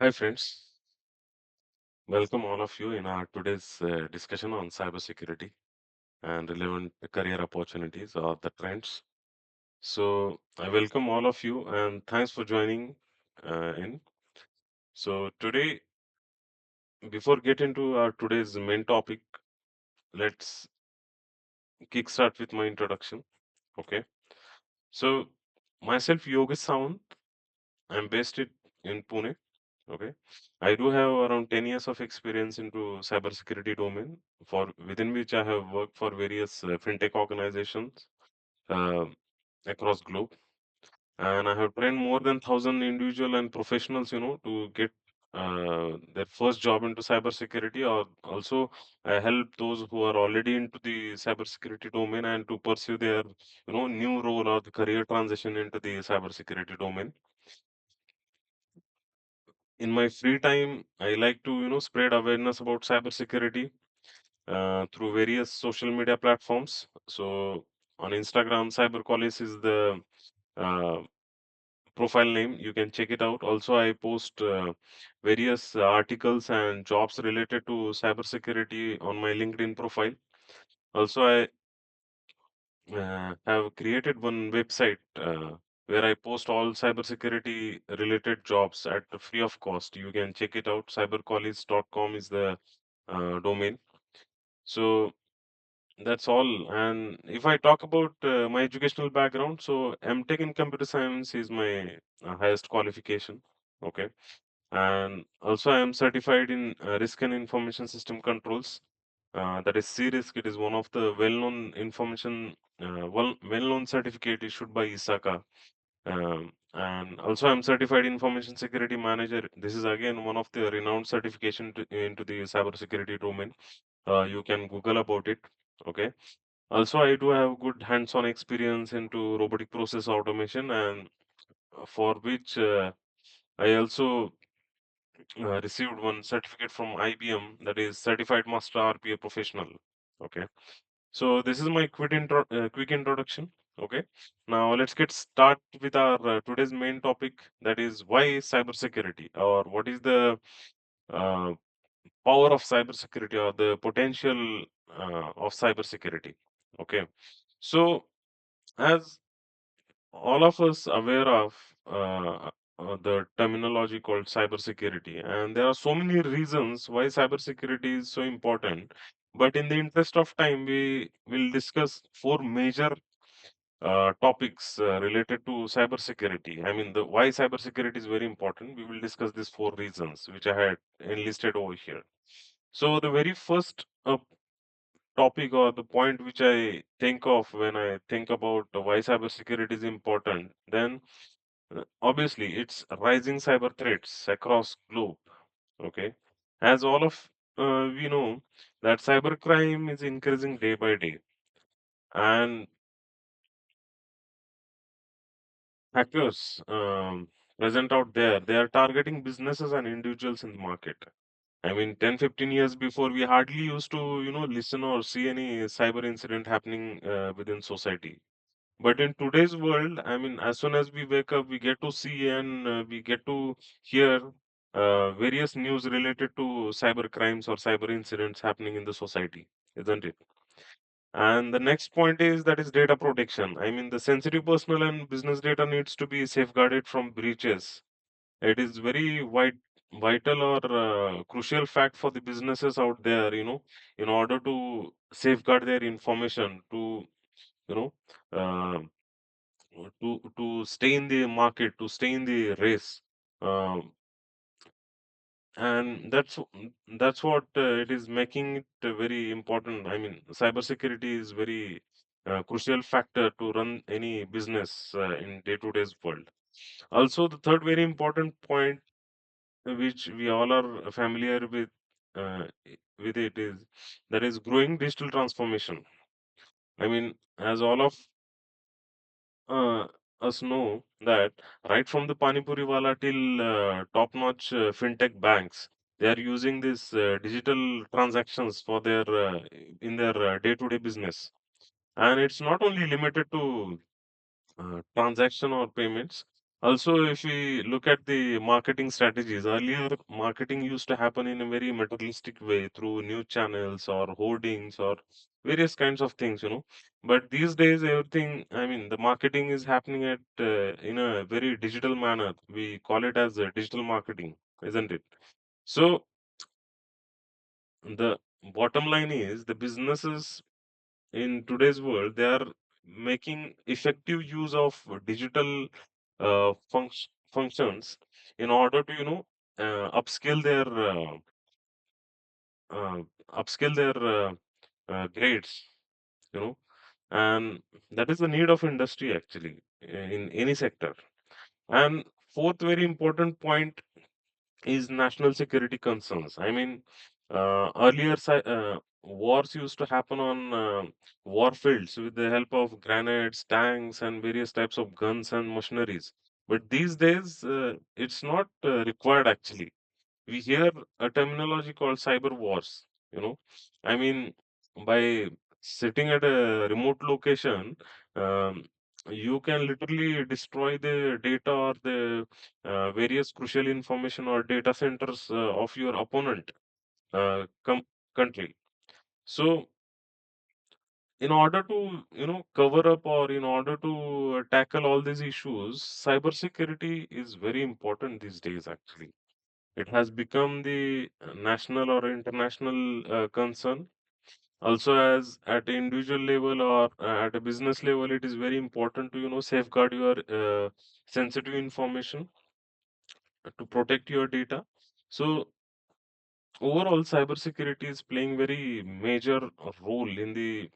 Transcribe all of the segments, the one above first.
Hi, friends. Welcome all of you in our today's discussion on cybersecurity and relevant career opportunities or the trends. So, I welcome all of you and thanks for joining in. So, today, before get into our today's main topic, let's kickstart with my introduction. Okay. So, myself, Yogesh Sawant. I'm based in Pune. Okay. I do have around 10 years of experience into cybersecurity domain for within which I have worked for various fintech organizations uh, across globe. And I have trained more than 1,000 individual and professionals, to get their first job into cybersecurity, or also I help those who are already into the cybersecurity domain and to pursue their, new role or the career transition into the cybersecurity domain. In my free time, I like to, spread awareness about cybersecurity through various social media platforms. So on Instagram, CyberCollis is the uh, profile name. You can check it out. Also, I post various articles and jobs related to cybersecurity on my LinkedIn profile. Also, I have created one website where I post all cybersecurity related jobs at free of cost. You can check it out. Cybercolleagues.com is the domain. So that's all. And if I talk about my educational background, so MTech in computer science is my highest qualification. Okay. And also, I am certified in risk and information system controls. That is C-Risk. It is one of the well-known information, well-known certificate issued by ISACA. And also, I'm certified information security manager. This is again one of the renowned certification into the cybersecurity domain. You can Google about it. Okay. Also, I do have good hands-on experience into robotic process automation, and for which I also received one certificate from IBM, that is Certified Master RPA Professional. Okay, so this is my quick introduction. Okay, now let's get start with our today's main topic, that is why cybersecurity, or what is the uh, power of cybersecurity or the potential of cybersecurity. Okay, so as all of us aware of the terminology called cybersecurity, and there are so many reasons why cybersecurity is so important. But in the interest of time, we will discuss four major topics related to cybersecurity. I mean, the why cybersecurity is very important. We will discuss these four reasons, which I had enlisted over here. So, the very first topic or the point which I think of when I think about why cybersecurity is important, then obviously it's rising cyber threats across globe. Okay, as all of we know that cybercrime is increasing day by day, and hackers present out there, they are targeting businesses and individuals in the market. I mean, 10, 15 years before, we hardly used to, listen or see any cyber incident happening within society. But in today's world, I mean, as soon as we wake up, we get to see and we get to hear various news related to cyber crimes or cyber incidents happening in the society, isn't it? And the next point is that is data protection. I mean, the sensitive personal and business data needs to be safeguarded from breaches. It is very vital or crucial fact for the businesses out there, in order to safeguard their information to, you know, uh, to stay in the market, to stay in the race. Um, and that's what it is making it very important. I mean, cybersecurity is very crucial factor to run any business in day-to-day's world. Also, the third very important point, which we all are familiar with it, is that is growing digital transformation. I mean, as all of uh, us know that right from the Pani Puri wala till top-notch fintech banks, they are using this digital transactions for their in their day-to-day business. And it's not only limited to transaction or payments. Also, if we look at the marketing strategies, earlier marketing used to happen in a very materialistic way through news channels or hoardings or various kinds of things, you know. But these days, everything, I mean, the marketing is happening at in a very digital manner. We call it as digital marketing, isn't it? So the bottom line is the businesses in today's world, they are making effective use of digital functions in order to, you know, upscale their uh, upscale their grades, you know, and that is the need of industry actually in any sector. And fourth very important point is national security concerns. I mean, earlier wars used to happen on war fields with the help of grenades, tanks, and various types of guns and machineries. But these days, it's not required actually. We hear a terminology called cyber wars. You know, I mean, by sitting at a remote location, um, you can literally destroy the data or the various crucial information or data centers of your opponent country. So, in order to, you know, cover up or in order to tackle all these issues, cybersecurity is very important these days. Actually, it has become the national or international concern. Also, as at an individual level or at a business level, it is very important to, you know, safeguard your sensitive information to protect your data. So overall, cybersecurity is playing very major role in the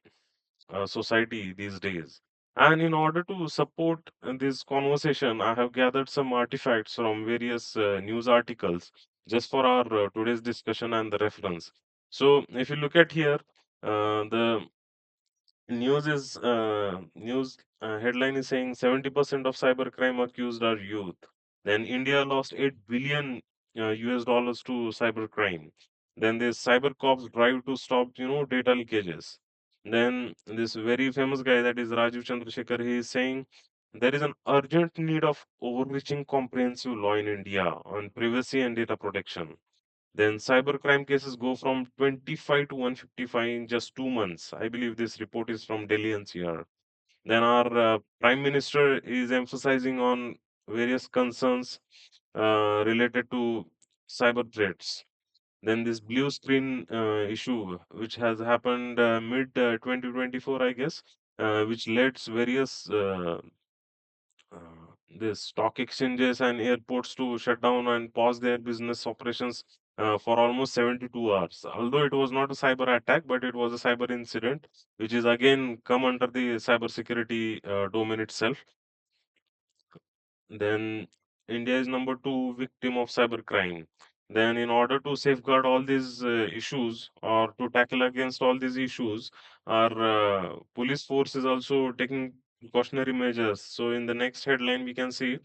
society these days. And in order to support this conversation, I have gathered some artifacts from various news articles just for our today's discussion and the reference. So if you look at here, the news headline is saying 70% of cybercrime accused are youth. Then India lost 8 billion US dollars to cybercrime. Then this cyber cops drive to stop, you know, data leakages. Then this very famous guy, that is Rajiv Chandrasekhar, he is saying there is an urgent need of overreaching comprehensive law in India on privacy and data protection. Then cybercrime cases go from 25 to 155 in just 2 months. I believe this report is from Delhi NCR. Then our Prime Minister is emphasizing on various concerns related to cyber threats. Then this blue screen issue, which has happened mid 2024, I guess, which led various the stock exchanges and airports to shut down and pause their business operations for almost 72 hours. Although it was not a cyber attack, but it was a cyber incident, which is again come under the cybersecurity domain itself. Then India is number two victim of cybercrime. Then, in order to safeguard all these issues or to tackle against all these issues, our police force is also taking precautionary measures. So, in the next headline, we can see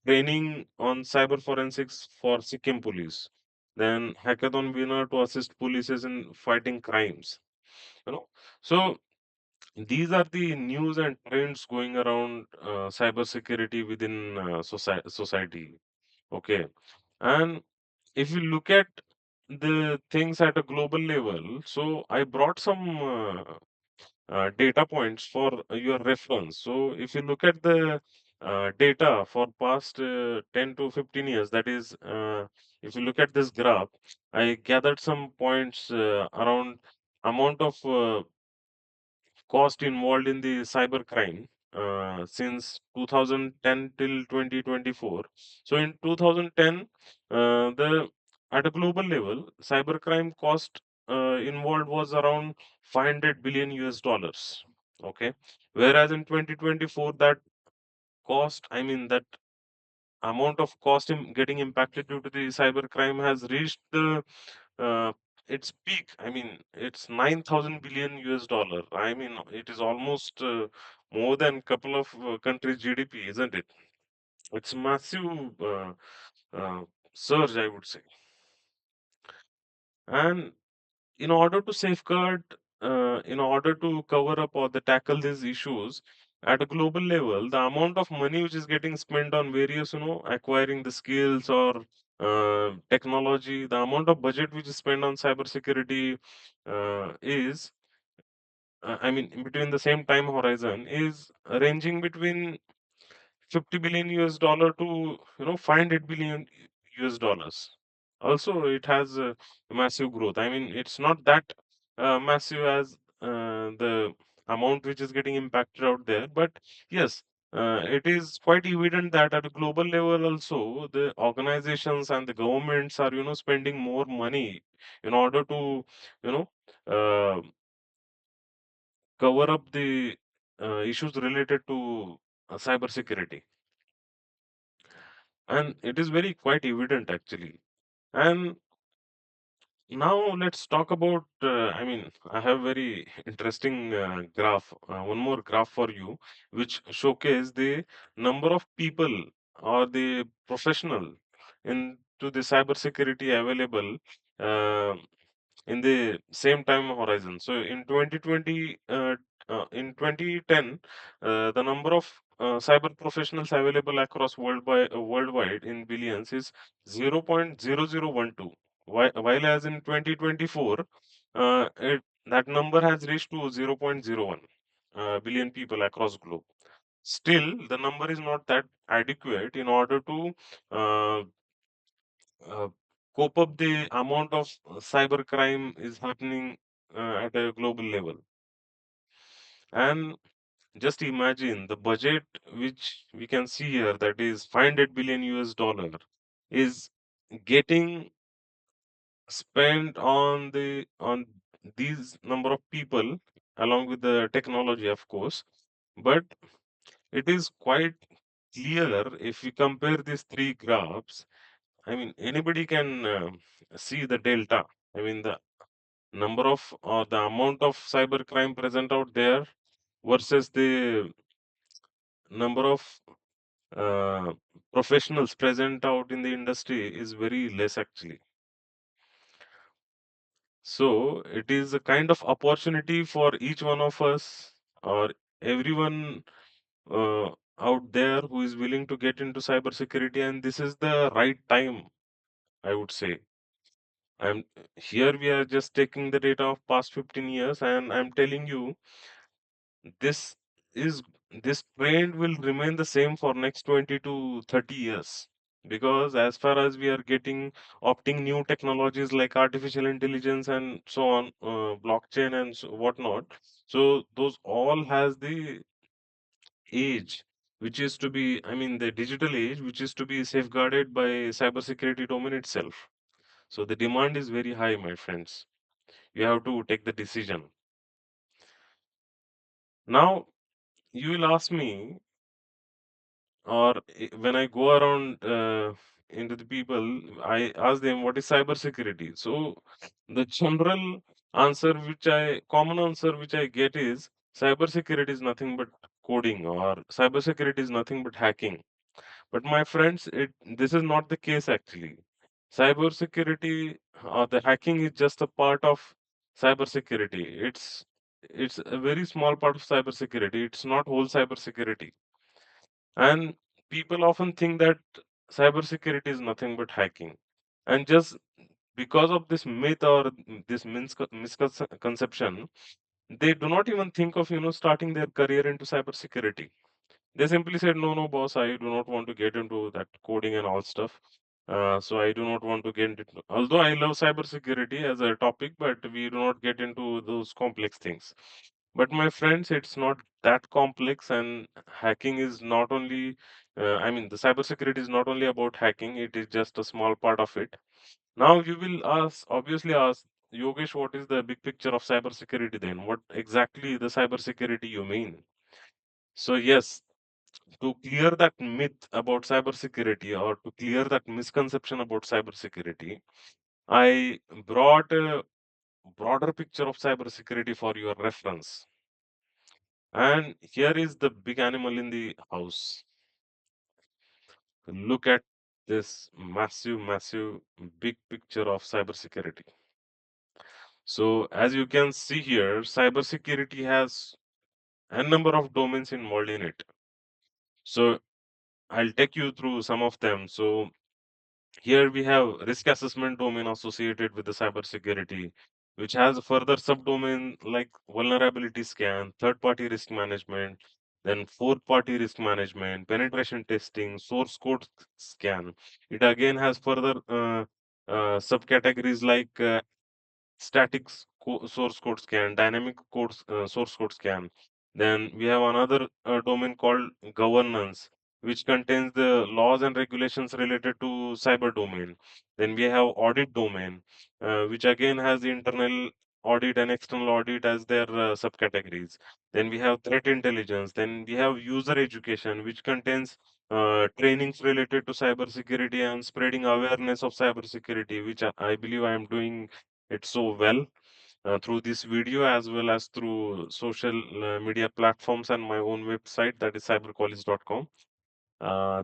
training on cyber forensics for Sikkim police. Then, hackathon winner to assist police in fighting crimes. You know, so these are the news and trends going around cybersecurity within society. Okay. And if you look at the things at a global level, so I brought some data points for your reference. So if you look at the data for past 10 to 15 years, that is, if you look at this graph, I gathered some points around amount of cost involved in the cybercrime since 2010 till 2024. So in 2010, the at a global level, cybercrime cost involved was around 500 billion US dollars. Okay, whereas in 2024, that cost, I mean that amount of cost getting impacted due to the cybercrime has reached the uh, its peak. I mean, it's 9,000 billion US dollar. I mean, it is almost more than couple of countries' GDP, isn't it? It's massive uh, surge, I would say. And in order to safeguard, in order to cover up or the tackle these issues, at a global level, the amount of money which is getting spent on various, acquiring the skills or technology, the amount of budget which is spent on cybersecurity is, I mean, in between the same time horizon is ranging between 50 billion US dollar to 500 billion US dollars. Also, it has a massive growth. I mean, it's not that massive as the amount which is getting impacted out there, but yes, it is quite evident that at a global level also the organizations and the governments are spending more money in order to you know uh, cover up the issues related to cybersecurity, and it is very quite evident actually. And now let's talk about. I mean, I have very interesting graph. One more graph for you, which showcase the number of people or the professional into the cybersecurity available uh, in the same time horizon. So in 2010, the number of cyber professionals available across worldwide in billions is 0.0012. While as in 2024, that number has reached to 0.01 billion people across globe. Still, the number is not that adequate in order to uh, uh, cope up the amount of cyber crime is happening at a global level. And just imagine the budget which we can see here, that is 500 billion US dollar, is getting spent on these number of people along with the technology, of course. But it is quite clear if we compare these three graphs. I mean, anybody can see the delta. I mean, the number of or the amount of cybercrime present out there versus the number of uh, professionals present out in the industry is very less actually. So it is a kind of opportunity for each one of us or everyone uh, out there who is willing to get into cybersecurity, and this is the right time, I would say. I'm here. We are just taking the data of past 15 years, and I'm telling you, this is this trend will remain the same for next 20 to 30 years, because as far as we are getting opting new technologies like artificial intelligence and so on, blockchain and whatnot, so those all has the age which is to be, I mean, the digital age which is to be safeguarded by cybersecurity domain itself. So the demand is very high, my friends. You have to take the decision. Now, you will ask me, or when I go around into the people, I ask them what is cybersecurity. So the common answer which I get is cybersecurity is nothing but coding, or cybersecurity is nothing but hacking. But my friends, this is not the case actually. Cybersecurity or the hacking is just a part of cybersecurity. It's a very small part of cybersecurity. It's not whole cybersecurity. And people often think that cybersecurity is nothing but hacking. And just because of this myth or this misconception, they do not even think of starting their career into cybersecurity. They simply said, no, no, boss, I do not want to get into that coding and all stuff. So I do not want to get into, although I love cybersecurity as a topic, but we do not get into those complex things. But my friends, it's not that complex, and hacking is not only, I mean, the cybersecurity is not only about hacking, it is just a small part of it. Now you will obviously ask, Yogesh, what is the big picture of cybersecurity then? What exactly the cybersecurity you mean? So yes, to clear that myth about cybersecurity, or to clear that misconception about cybersecurity, I brought a broader picture of cybersecurity for your reference. And here is the big animal in the house. Look at this massive, massive, big picture of cybersecurity. So, as you can see here, cybersecurity has n number of domains involved in it. So I'll take you through some of them. So here we have risk assessment domain associated with the cybersecurity, which has a further subdomain like vulnerability scan, third-party risk management, then fourth-party risk management, penetration testing, source code scan. It again has further subcategories like static source code scan, dynamic source code scan. Then we have another domain called governance, which contains the laws and regulations related to cyber domain. Then we have audit domain, which again has the internal audit and external audit as their subcategories. Then we have threat intelligence. Then we have user education, which contains trainings related to cybersecurity and spreading awareness of cybersecurity, which I believe I am doing it so well through this video as well as through social media platforms and my own website, that is cybercollege.com.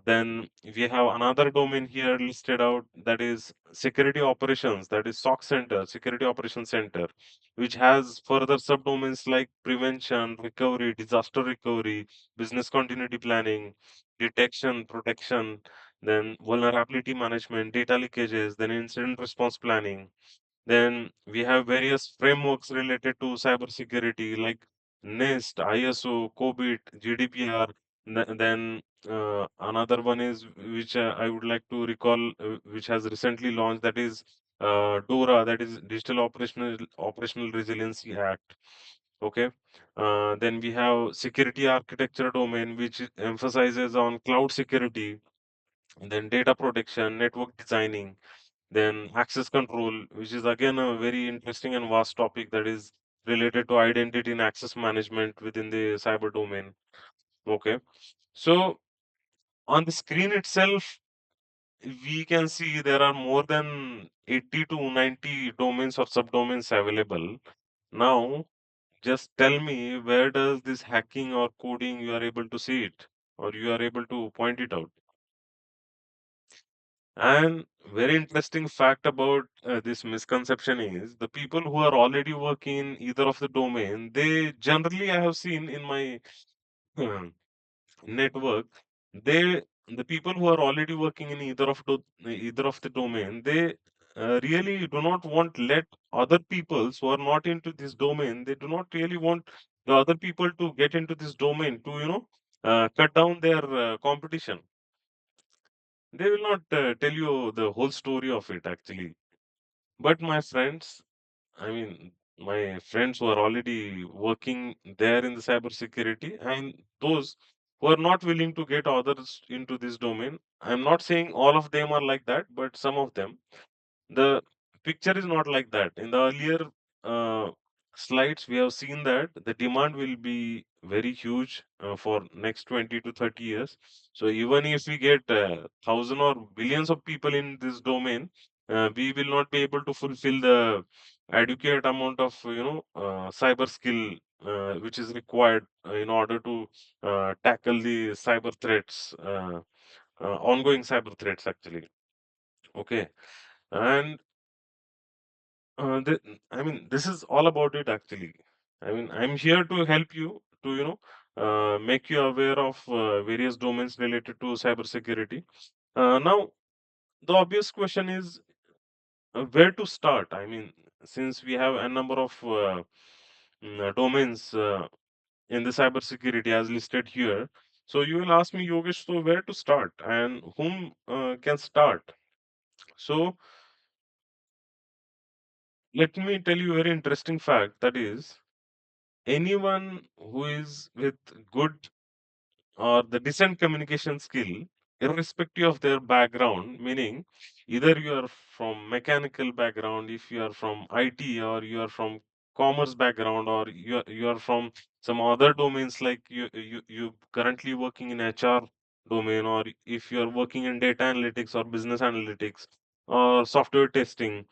Then we have another domain here listed out, that is security operations, that is SOC center, security operations center, which has further subdomains like prevention, recovery, disaster recovery, business continuity planning, detection, protection, then vulnerability management, data leakages, then incident response planning. Then we have various frameworks related to cybersecurity like NIST, ISO, COBIT, GDPR. Then another one is which I would like to recall, which has recently launched, that is DORA, that is Digital Operational Resiliency Act. Okay. Then we have security architecture domain, which emphasizes on cloud security, and then data protection, network designing, then access control, which is again a very interesting and vast topic that is related to identity and access management within the cyber domain. Okay. So on the screen itself, we can see there are more than 80 to 90 domains or subdomains available. Now, just tell me, where does this hacking or coding you are able to see it, or you are able to point it out? And very interesting fact about this misconception is the people who are already working in either of the domain, they generally, I have seen in my um, network, they the people who are already working in either of the domain, they really do not want let other peoples who are not into this domain. They do not really want the other people to get into this domain to cut down their competition. They will not tell you the whole story of it actually. But my friends, I mean, my friends who are already working there in the cybersecurity and those who are not willing to get others into this domain, I'm not saying all of them are like that, but some of them, the picture is not like that. In the earlier uh, slides, we have seen that the demand will be very huge for next 20 to 30 years. So even if we get thousand or billions of people in this domain, we will not be able to fulfill the adequate amount of cyber skill which is required in order to tackle the cyber threats, ongoing cyber threats actually. Okay, and I mean, this is all about it actually. I mean, I'm here to help you to, make you aware of various domains related to cybersecurity. Now, the obvious question is where to start? I mean, since we have a number of domains in the cybersecurity as listed here, so you will ask me, Yogesh, so where to start and whom can start? So, let me tell you a very interesting fact, that is, anyone who is with good or the decent communication skill, irrespective of their background, meaning either you are from mechanical background, if you are from IT, or you are from commerce background, or you are from some other domains like you currently working in HR domain, or if you are working in data analytics or business analytics or software testing,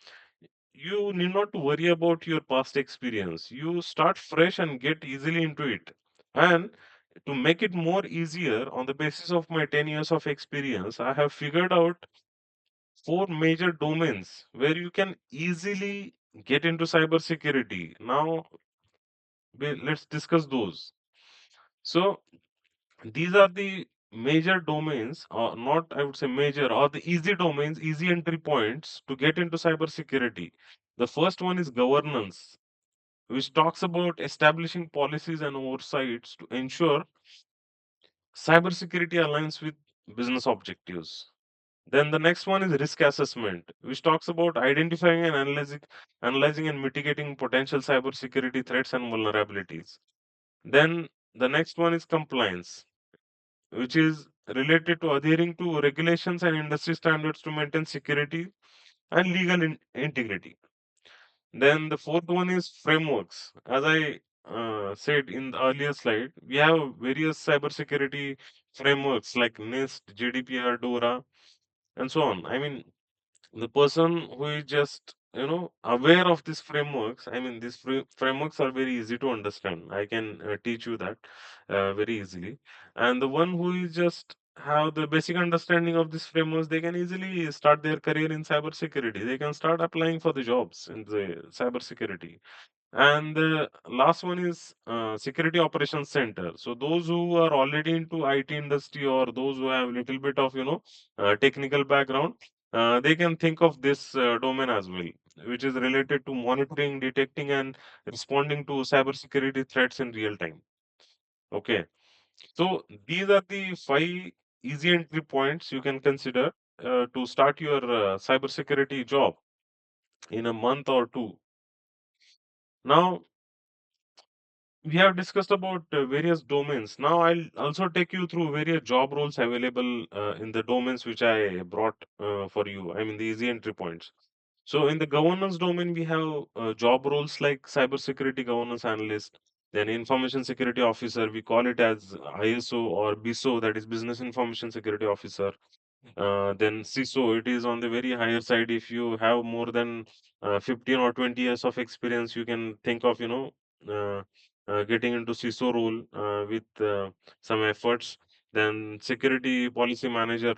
you need not to worry about your past experience. You start fresh and get easily into it. And to make it more easier, on the basis of my 10 years of experience, I have figured out four major domains where you can easily get into cybersecurity. Now, let's discuss those. So these are the major domains, or not, I would say major, or the easy domains, easy entry points to get into cybersecurity. The first one is governance, which talks about establishing policies and oversights to ensure cybersecurity aligns with business objectives. Then the next one is risk assessment, which talks about identifying and analyzing and mitigating potential cybersecurity threats and vulnerabilities. Then the next one is compliance, which is related to adhering to regulations and industry standards to maintain security and legal integrity. Then the fourth one is frameworks. As I said in the earlier slide, we have various cybersecurity frameworks like NIST, GDPR, DORA, and so on. I mean, the person who is just aware of these frameworks, I mean, these frameworks are very easy to understand. I can teach you that very easily. And the one who is just have the basic understanding of these frameworks, they can easily start their career in cybersecurity. They can start applying for the jobs in the cybersecurity. And the last one is security operations center. So those who are already into IT industry, or those who have little bit of technical background, they can think of this domain as well, which is related to monitoring, detecting, and responding to cybersecurity threats in real time. Okay, so these are the five easy entry points you can consider to start your cybersecurity job in a month or two. Now, we have discussed about various domains. Now, I'll also take you through various job roles available in the domains which I brought for you. I mean, the easy entry points. So, in the governance domain, we have job roles like cybersecurity governance analyst, then information security officer. We call it as ISO or BISO, that is Business Information Security Officer. Then CISO, it is on the very higher side. If you have more than 15 or 20 years of experience, you can think of, uh, getting into CISO role with some efforts. Then security policy manager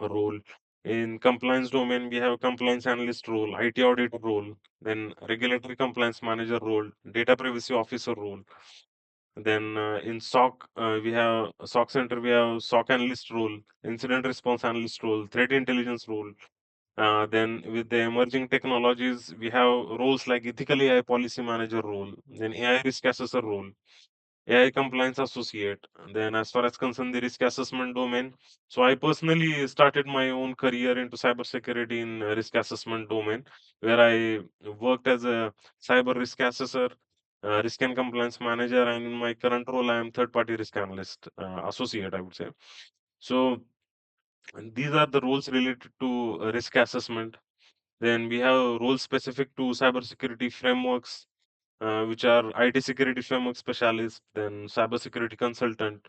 role. In compliance domain, we have compliance analyst role, IT auditor role, then regulatory compliance manager role, data privacy officer role. Then in SOC, we have SOC center, we have SOC analyst role, incident response analyst role, threat intelligence role. Then with the emerging technologies, we have roles like ethical AI policy manager role, then AI risk assessor role, AI compliance associate. Then, as far as concerned the risk assessment domain, so I personally started my own career into cybersecurity in risk assessment domain, where I worked as a cyber risk assessor, risk and compliance manager, and in my current role, I am third-party risk analyst associate, I would say. So, and these are the roles related to risk assessment. Then we have roles specific to cybersecurity frameworks, which are IT security framework specialist, then cybersecurity consultant.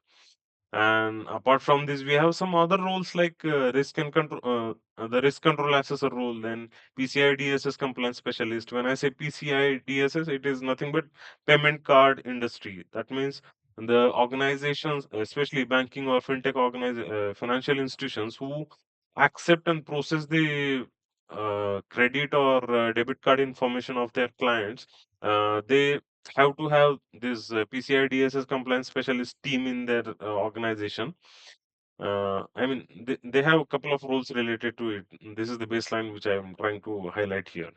And apart from this, we have some other roles like risk and control, the risk control assessor role, then PCI DSS compliance specialist. When I say PCI DSS, it is nothing but payment card industry. That means the organizations, especially banking or fintech financial institutions, who accept and process the credit or debit card information of their clients, they have to have this PCI DSS compliance specialist team in their organization. I mean, they have a couple of roles related to it. This is the baseline which I am trying to highlight here.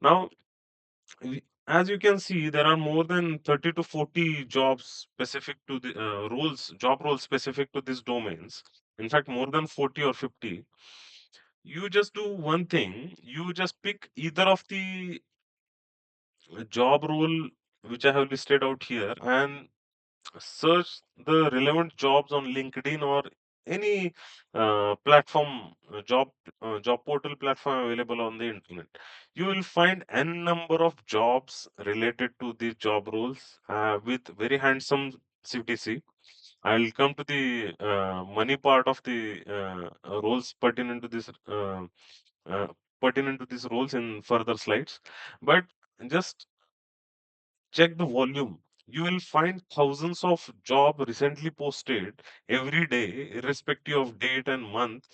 Now, as you can see, there are more than 30 to 40 jobs specific to the job roles specific to these domains. In fact, more than 40 or 50. You just do one thing, you just pick either of the job role which I have listed out here and search the relevant jobs on LinkedIn or any platform, job portal platform available on the internet. You will find n number of jobs related to these job roles with very handsome CTC. I'll come to the money part of the roles uh, pertinent to these roles in further slides. But just check the volume. You will find thousands of job recently posted every day, irrespective of date and month.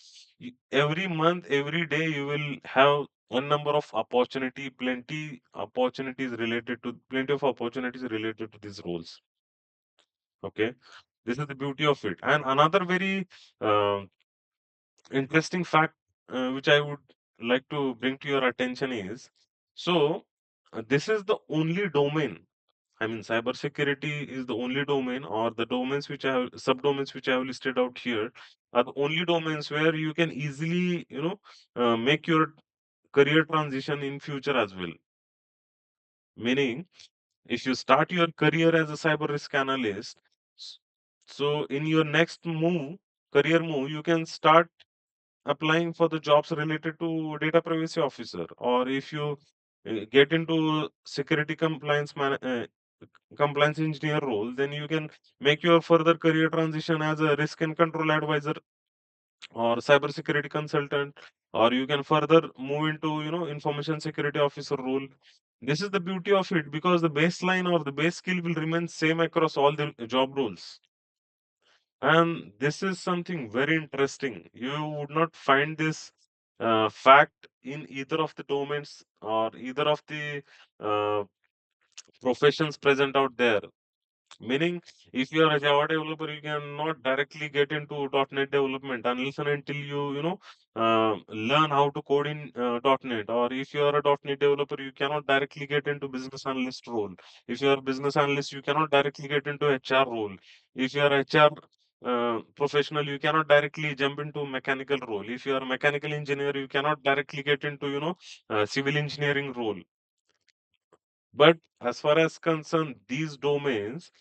Every month, every day, you will have a number of plenty of opportunities related to these roles. Okay, this is the beauty of it. And another very uh, interesting fact which I would like to bring to your attention is, so this is the only domain. I mean, cybersecurity is the only domain, or the domains which I have, subdomains which I have listed out here, are the only domains where you can easily, make your career transition in future as well. Meaning, if you start your career as a cyber risk analyst, s- so in your next move, career move, you can start applying for the jobs related to data privacy officer, or if you get into security compliance engineer role, then you can make your further career transition as a risk and control advisor or cybersecurity consultant, or you can further move into information security officer role. This is the beauty of it, because the baseline or the base skill will remain same across all the job roles. And this is something very interesting. You would not find this fact in either of the domains or either of the uh, professions present out there. Meaning, if you are a Java developer, you cannot directly get into .NET development unless and until learn how to code in .NET. Or if you are a .NET developer, you cannot directly get into business analyst role. If you are a business analyst, you cannot directly get into HR role. If you are HR professional, you cannot directly jump into mechanical role. If you are a mechanical engineer, you cannot directly get into civil engineering role. But as far as concerned, these domains,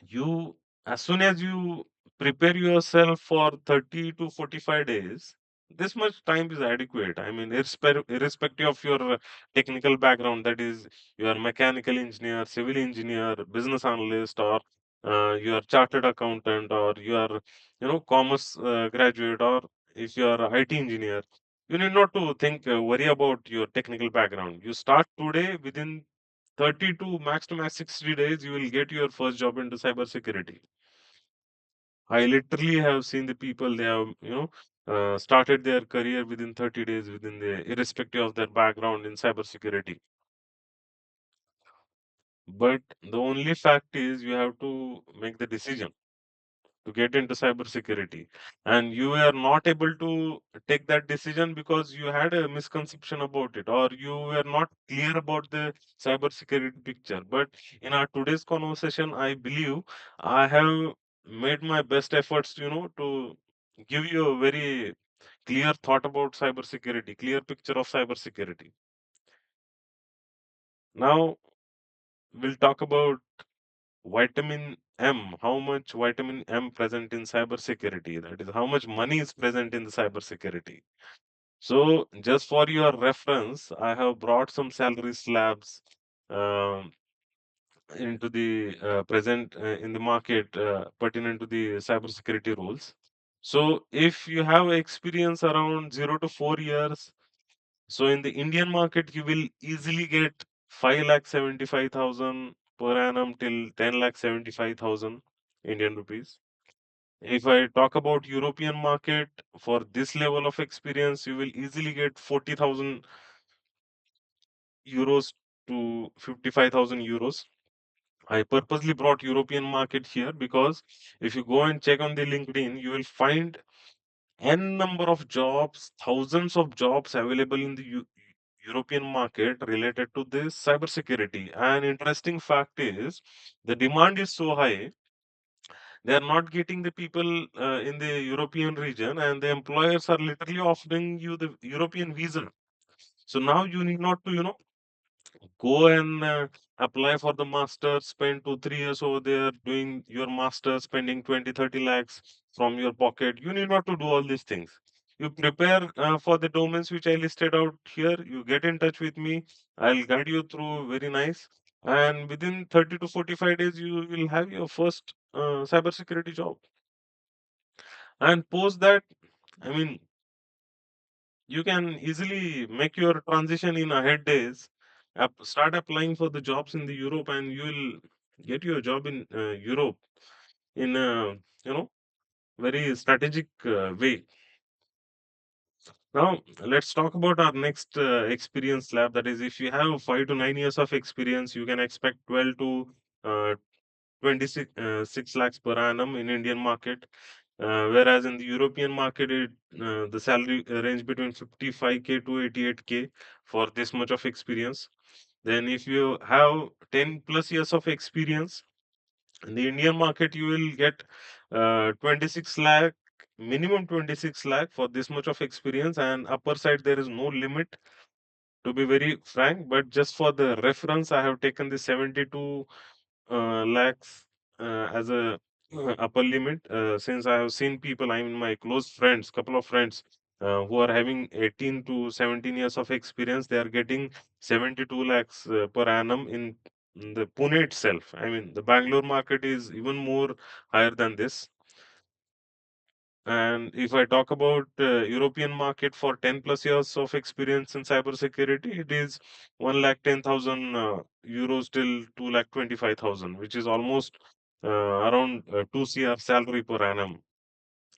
you as soon as you prepare yourself for 30 to 45 days, this much time is adequate. I mean, irrespective of your technical background, that is, you are mechanical engineer, civil engineer, business analyst, or you are chartered accountant, or you are commerce graduate, or if you are a IT engineer, you need not to think worry about your technical background. You start today. Within 30 to max 60 days, you will get your first job into cybersecurity. I literally have seen the people, they have, started their career within 30 days, within the, irrespective of their background in cybersecurity. But the only fact is you have to make the decision to get into cybersecurity, and you were not able to take that decision because you had a misconception about it, or you were not clear about the cybersecurity picture. But in our today's conversation, I believe I have made my best efforts, to give you a very clear thought about cybersecurity, clear picture of cybersecurity. Now we'll talk about vitamin M, how much vitamin M present in cybersecurity? That is, how much money is present in the cybersecurity. So, just for your reference, I have brought some salary slabs um, into the present in the market pertinent to the cybersecurity roles. So, if you have experience around 0 to 4 years, so in the Indian market, you will easily get 5,75,000 per annum till 10,75,000 Indian rupees. If I talk about European market, for this level of experience, you will easily get 40,000 euros to 55,000 euros. I purposely brought European market here because if you go and check on the LinkedIn, you will find n number of jobs, thousands of jobs available in the European market related to this cybersecurity. And interesting fact is, the demand is so high, they are not getting the people in the European region, and the employers are literally offering you the European visa. So now you need not to, go and apply for the master, spend 2 3 years over there doing your master, spending 20 30 lakhs from your pocket. You need not to do all these things. You prepare for the domains which I listed out here. You get in touch with me. I'll guide you through very nice. And within 30 to 45 days, you will have your first cybersecurity job. And post that, I mean, you can easily make your transition in ahead days. Start applying for the jobs in the Europe, and you will get your job in Europe in a very strategic way. Now let's talk about our next experience lab. That is, if you have 5 to 9 years of experience, you can expect 12 to 26 6 lakhs per annum in Indian market, whereas in the European market, the salary range between 55K to 88K for this much of experience. Then, if you have 10 plus years of experience in the Indian market, you will get 26 lakh, minimum 26 lakh for this much of experience, and upper side there is no limit, to be very frank. But just for the reference, I have taken the 72 lakhs as a upper limit, since I have seen people, I mean my close friends, couple of friends who are having 18 to 17 years of experience, they are getting 72 lakhs per annum in the Pune itself. I mean, the Bangalore market is even more higher than this. And if I talk about European market for 10 plus years of experience in cybersecurity, it is 1,10,000 euros till 2,25,000, which is almost around 2 CR salary per annum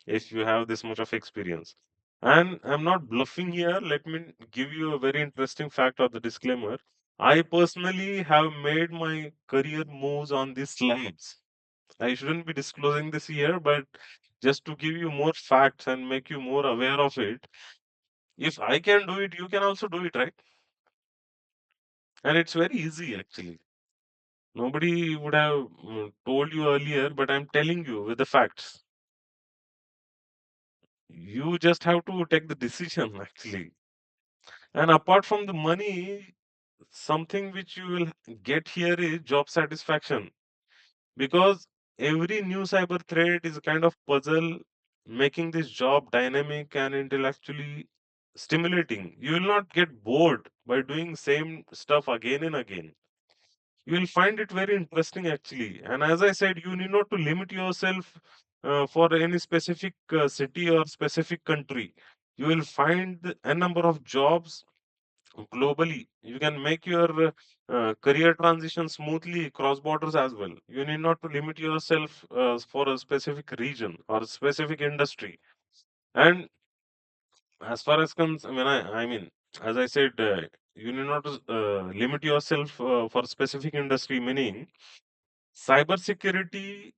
if you have this much of experience. And I'm not bluffing here. Let me give you a very interesting fact or the disclaimer. I personally have made my career moves on these slabs. I shouldn't be disclosing this here, but just to give you more facts and make you more aware of it, if I can do it, you can also do it, right? And it's very easy actually. Nobody would have told you earlier, but I'm telling you with the facts. You just have to take the decision actually. And apart from the money, something which you will get here is job satisfaction, because every new cyber threat is a kind of puzzle, making this job dynamic and intellectually stimulating. You will not get bored by doing same stuff again and again. You will find it very interesting actually. And as I said, you need not to limit yourself for any specific city or specific country. You will find a number of jobs globally. You can make your career transition smoothly cross borders as well. You need not to limit yourself for a specific region or a specific industry. And as far as I mean, as I said, you need not to limit yourself for specific industry, meaning cybersecurity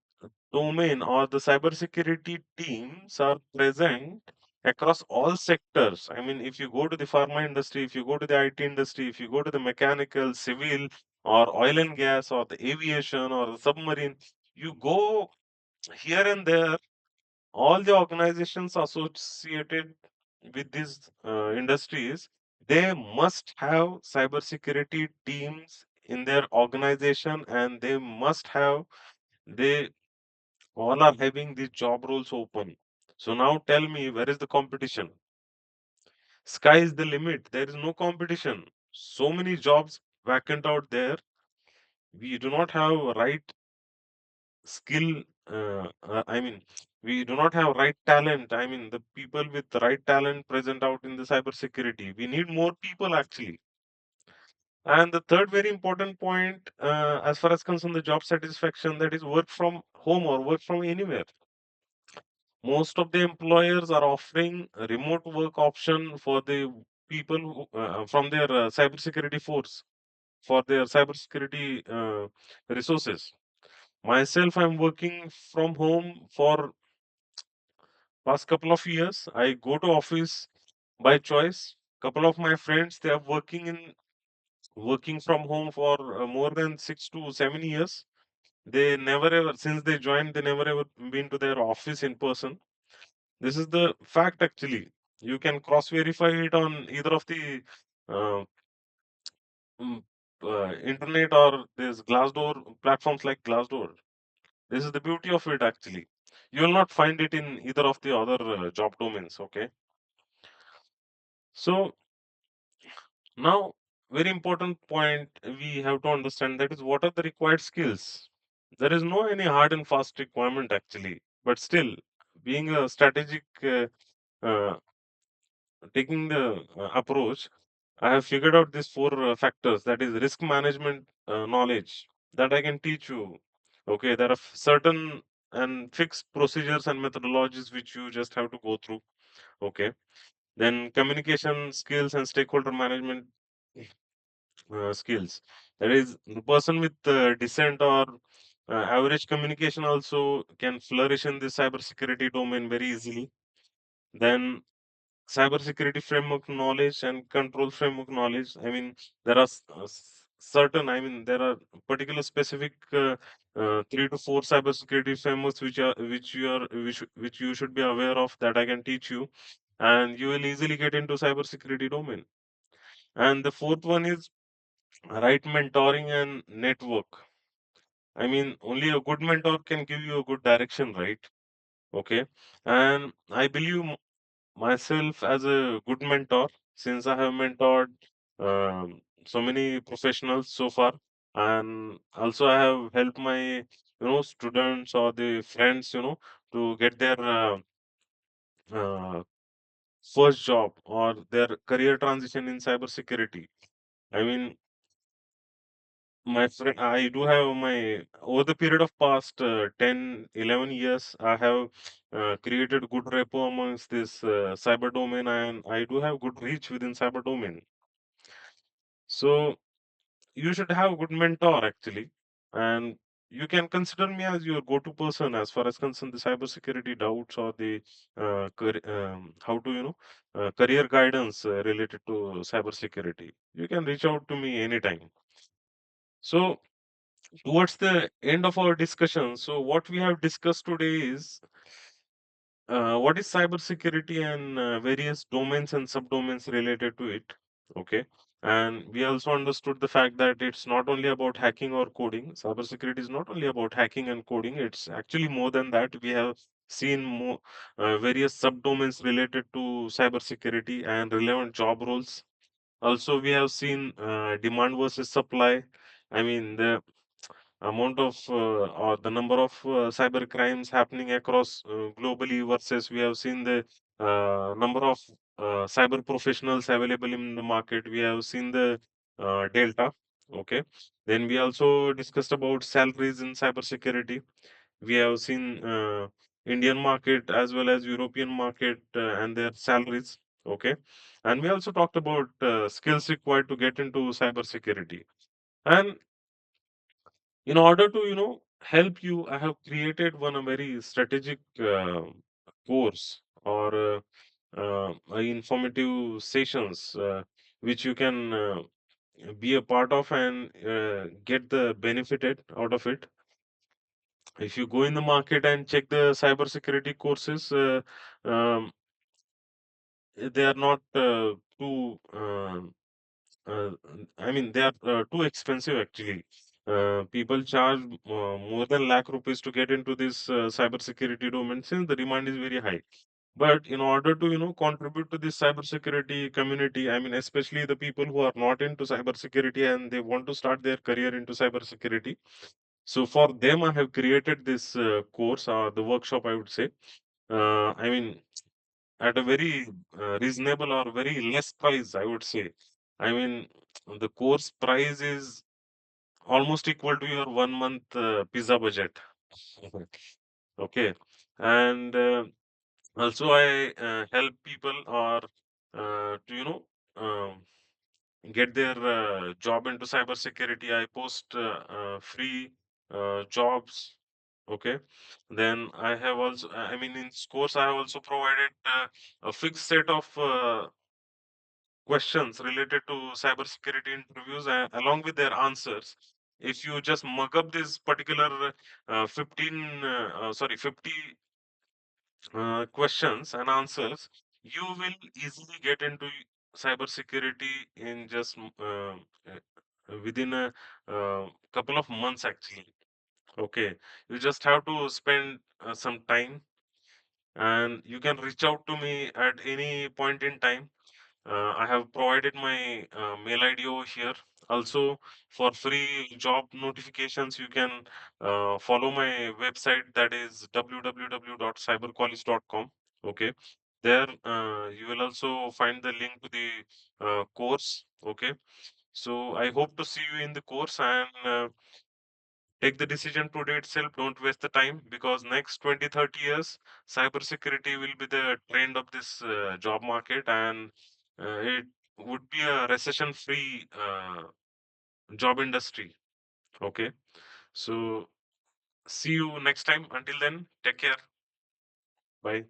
domain or the cybersecurity teams are present across all sectors. I mean, if you go to the pharma industry, if you go to the IT industry, if you go to the mechanical, civil, or oil and gas, or the aviation, or the submarine, you go here and there, all the organizations associated with these industries, they must have cybersecurity teams in their organization, and they must have, they all are having these job roles open. So now tell me, where is the competition? Sky is the limit. There is no competition. So many jobs vacant out there. We do not have right skill. I mean, we do not have right talent. I mean, the people with the right talent present out in the cybersecurity. We need more people actually. And the third very important point, as far as concerned the job satisfaction, that is work from home or work from anywhere. Most of the employers are offering a remote work option for the people from their cybersecurity force, for their cybersecurity resources. Myself, I'm working from home for past couple of years. I go to office by choice. Couple of my friends, they are working from home for more than 6 to 7 years. They never ever, since they joined, they never ever been to their office in person. This is the fact actually. You can cross verify it on either of the uh, mm, internet or this Glassdoor platforms like Glassdoor. This is the beauty of it actually. You will not find it in either of the other job domains. Okay. So now, very important point we have to understand, that is what are the required skills. There is no any hard and fast requirement actually, but still, being a strategic uh, taking the approach, I have figured out these four factors. That is risk management knowledge that I can teach you. Okay, there are certain and fixed procedures and methodologies which you just have to go through. Okay, then communication skills and stakeholder management skills. That is the person with dissent or Average communication also can flourish in the cybersecurity domain very easily. Then cybersecurity framework knowledge and control framework knowledge. I mean, there are certain. I mean, there are particular specific 3 to 4 cybersecurity frameworks which you should be aware of that I can teach you, and you will easily get into cybersecurity domain. And the fourth one is right mentoring and network. I mean, only a good mentor can give you a good direction, right? Okay. And I believe myself as a good mentor since I have mentored so many professionals so far. And also I have helped my, students or the friends, to get their uh, first job or their career transition in cybersecurity. I mean, my friend, I do have my over the period of past 10, 11 years, I have created good rapport amongst this cyber domain, and I do have good reach within cyber domain. So you should have a good mentor actually, and you can consider me as your go-to person as far as concerned the cybersecurity doubts or the how to career guidance related to cybersecurity. You can reach out to me anytime. So towards the end of our discussion, so what we have discussed today is what is cybersecurity and various domains and subdomains related to it. Okay. And we also understood the fact that it's not only about hacking or coding. Cybersecurity is not only about hacking and coding, it's actually more than that. We have seen more various subdomains related to cybersecurity and relevant job roles. Also, we have seen demand versus supply. I mean, the amount of or the number of cyber crimes happening across globally versus we have seen the number of cyber professionals available in the market. We have seen the delta. Okay. Then we also discussed about salaries in cybersecurity. We have seen Indian market as well as European market and their salaries. Okay. And we also talked about skills required to get into cybersecurity. And in order to help you, I have created one a very strategic course or informative sessions which you can be a part of and get the benefited out of it. If you go in the market and check the cybersecurity courses, they are not too Uh, I mean, they are too expensive actually. People charge more than lakh rupees to get into this cybersecurity domain since the demand is very high. But in order to contribute to this cybersecurity community, I mean, especially the people who are not into cybersecurity and they want to start their career into cybersecurity. So for them, I have created this course or the workshop, I would say. I mean, at a very reasonable or very less price, I would say. I mean, the course price is almost equal to your 1 month pizza budget. Okay. And also, I help people or to, get their job into cybersecurity. I post free jobs. Okay. Then I have also, I mean, in this course, I have also provided a fixed set of questions related to cybersecurity interviews along with their answers. If you just mug up this particular 50 questions and answers, you will easily get into cybersecurity in just within a couple of months, actually. Okay, you just have to spend some time, and you can reach out to me at any point in time. I have provided my mail ID over here. Also, for free job notifications, you can follow my website, that is www.cybercollege.com. Okay, there you will also find the link to the course. Okay, so I hope to see you in the course and take the decision today itself. Don't waste the time because next 20, 30 years, cybersecurity will be the trend of this job market, and it would be a recession free job industry. Okay. So See you next time. Until then, take care. Bye.